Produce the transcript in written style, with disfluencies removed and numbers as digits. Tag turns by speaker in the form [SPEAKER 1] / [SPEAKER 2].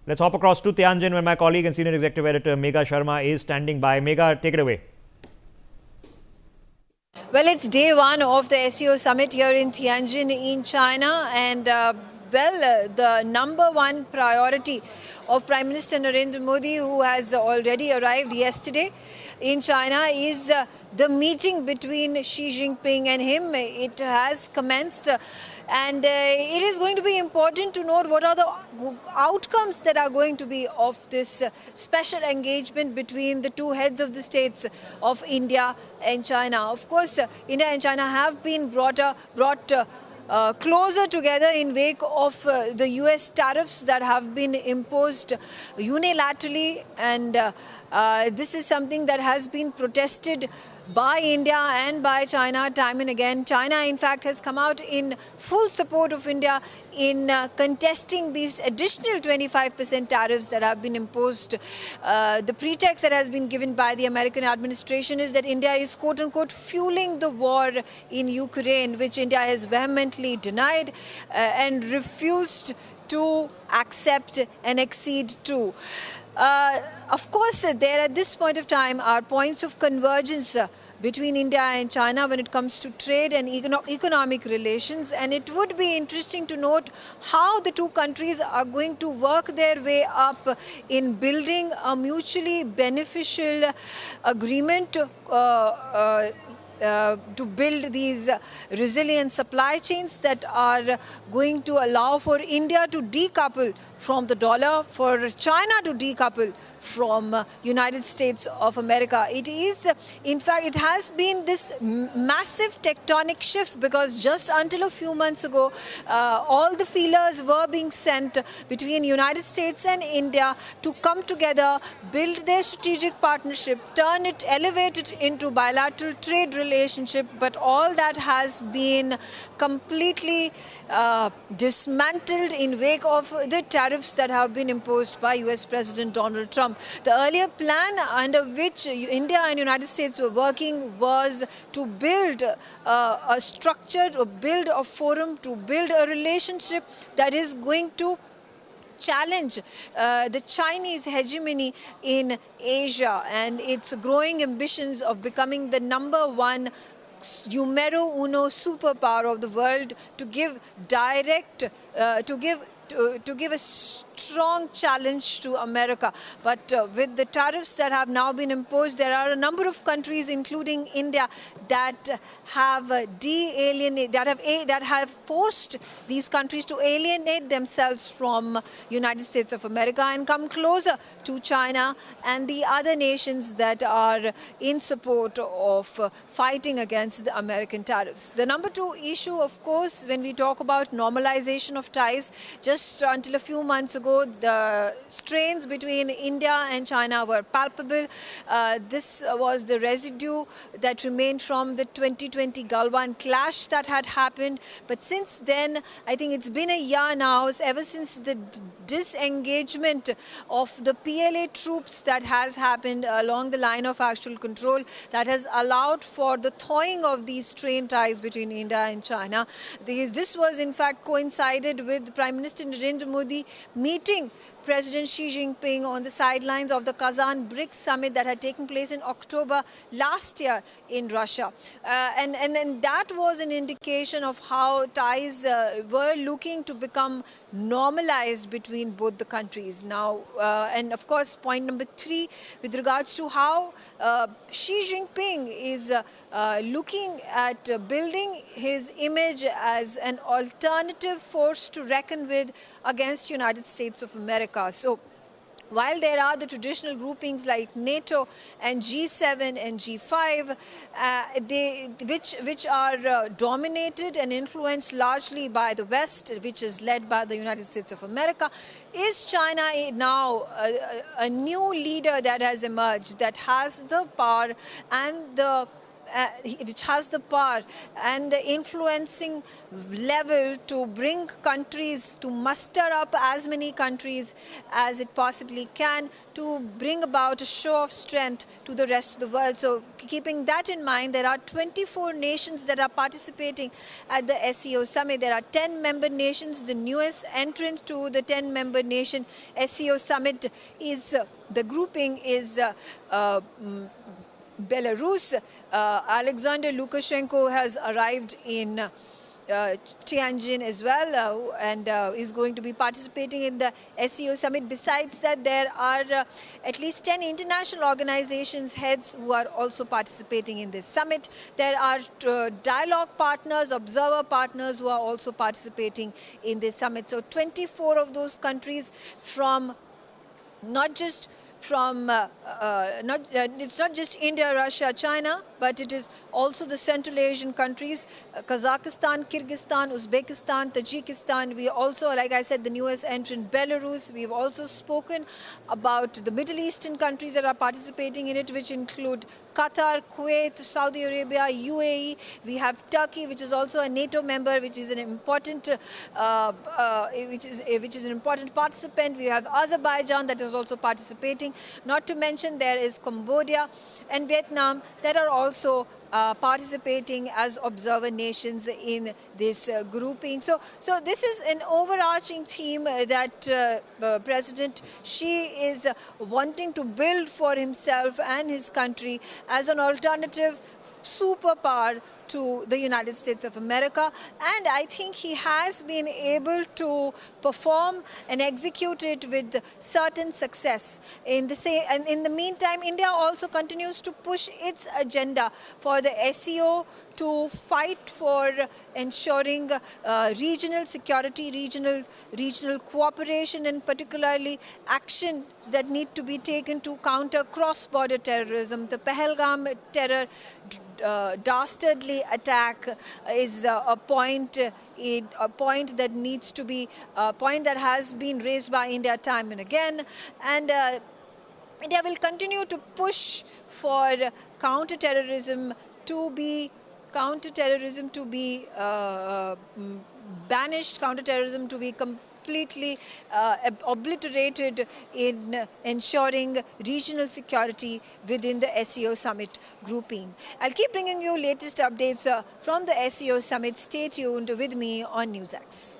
[SPEAKER 1] Let's hop across to Tianjin, where my colleague and senior executive editor Megha Sharma is standing by. Megha, take it away.
[SPEAKER 2] Well, it's day one of the SCO summit here in Tianjin in China, and the number one priority of Prime Minister Narendra Modi, who has already arrived yesterday in China, is the meeting between Xi Jinping and him. It has commenced, and it is going to be important to note what are the outcomes that are going to be of this special engagement between the two heads of the states of India and China. Of course, India and China have been brought closer together in wake of the US tariffs that have been imposed unilaterally, and this is something that has been protested by India and by China time and again. China, in fact, has come out in full support of India in contesting these additional 25% tariffs that have been imposed. The pretext that has been given by the American administration is that India is quote-unquote fueling the war in Ukraine, which India has vehemently denied and refused to accept and accede to. Of course, there at this point of time are points of convergence between India and China when it comes to trade and economic relations, and it would be interesting to note how the two countries are going to work their way up in building a mutually beneficial agreement to build these resilient supply chains that are going to allow for India to decouple from the dollar, for China to decouple from United States of America. It is, in fact, it has been this massive tectonic shift, because just until a few months ago, all the feelers were being sent between United States and India to come together, build their strategic partnership, elevate it into bilateral trade relationship, but all that has been completely dismantled in wake of the tariffs that have been imposed by US President Donald Trump. The earlier plan under which India and United States were working was to build a structure, to build a forum, to build a relationship that is going to challenge the Chinese hegemony in Asia and its growing ambitions of becoming the number one numero uno superpower of the world, to give to give a strong challenge to America. But with the tariffs that have now been imposed, there are a number of countries, including India, that have forced these countries to alienate themselves from United States of America and come closer to China and the other nations that are in support of fighting against the American tariffs. The number two issue, of course, when we talk about normalization of ties, just until a few months ago, the strains between India and China were palpable. This was the residue that remained from the 2020 Galwan clash that had happened. But since then, I think it's been a year now, ever since the disengagement of the PLA troops that has happened along the line of actual control, that has allowed for the thawing of these strained ties between India and China. This was in fact coincided with Prime Minister Narendra Modi meeting President Xi Jinping on the sidelines of the Kazan BRICS summit that had taken place in October last year in Russia. And that was an indication of how ties were looking to become normalized between both the countries now. And of course, point number three, with regards to how Xi Jinping is looking at building his image as an alternative force to reckon with against United States of America. So while there are the traditional groupings like NATO and G7 and G5, which are dominated and influenced largely by the West, which is led by the United States of America, is China now a new leader that has emerged, that has the power and the which has the power and the influencing level to bring countries, to muster up as many countries as it possibly can, to bring about a show of strength to the rest of the world. So keeping that in mind, there are 24 nations that are participating at the SCO summit. There are 10 member nations. The newest entrant to the 10-member nation SCO summit is the grouping is Belarus. Alexander Lukashenko has arrived in Tianjin as well and is going to be participating in the SCO summit. Besides that, there are at least 10 international organizations heads who are also participating in this summit. There are dialogue partners, observer partners who are also participating in this summit. So 24 of those countries from not just from it's not just India, Russia, China, but it is also the Central Asian countries, Kazakhstan, Kyrgyzstan, Uzbekistan, Tajikistan. We also, like I said, the newest entrant, Belarus. We've also spoken about the Middle Eastern countries that are participating in it, which include Qatar, Kuwait, Saudi Arabia, UAE. We have Turkey, which is also a NATO member, which is an important which is an important participant. We have Azerbaijan that is also participating. Not to mention there is Cambodia and Vietnam that are also participating as observer nations in this grouping. So this is an overarching theme that President Xi is wanting to build for himself and his country as an alternative superpower to the United States of America, and I think he has been able to perform and execute it with certain success. And in the meantime, India also continues to push its agenda for the SCO to fight for ensuring regional security, regional cooperation, and particularly actions that need to be taken to counter cross-border terrorism. The Pahalgam terror dastardly attack is a point that needs to be a point that has been raised by India time and again, and India will continue to push for counter-terrorism to be banished, counter-terrorism to be completely obliterated in ensuring regional security within the SCO summit grouping. I'll keep bringing you latest updates from the SCO summit. Stay tuned with me on NewsX.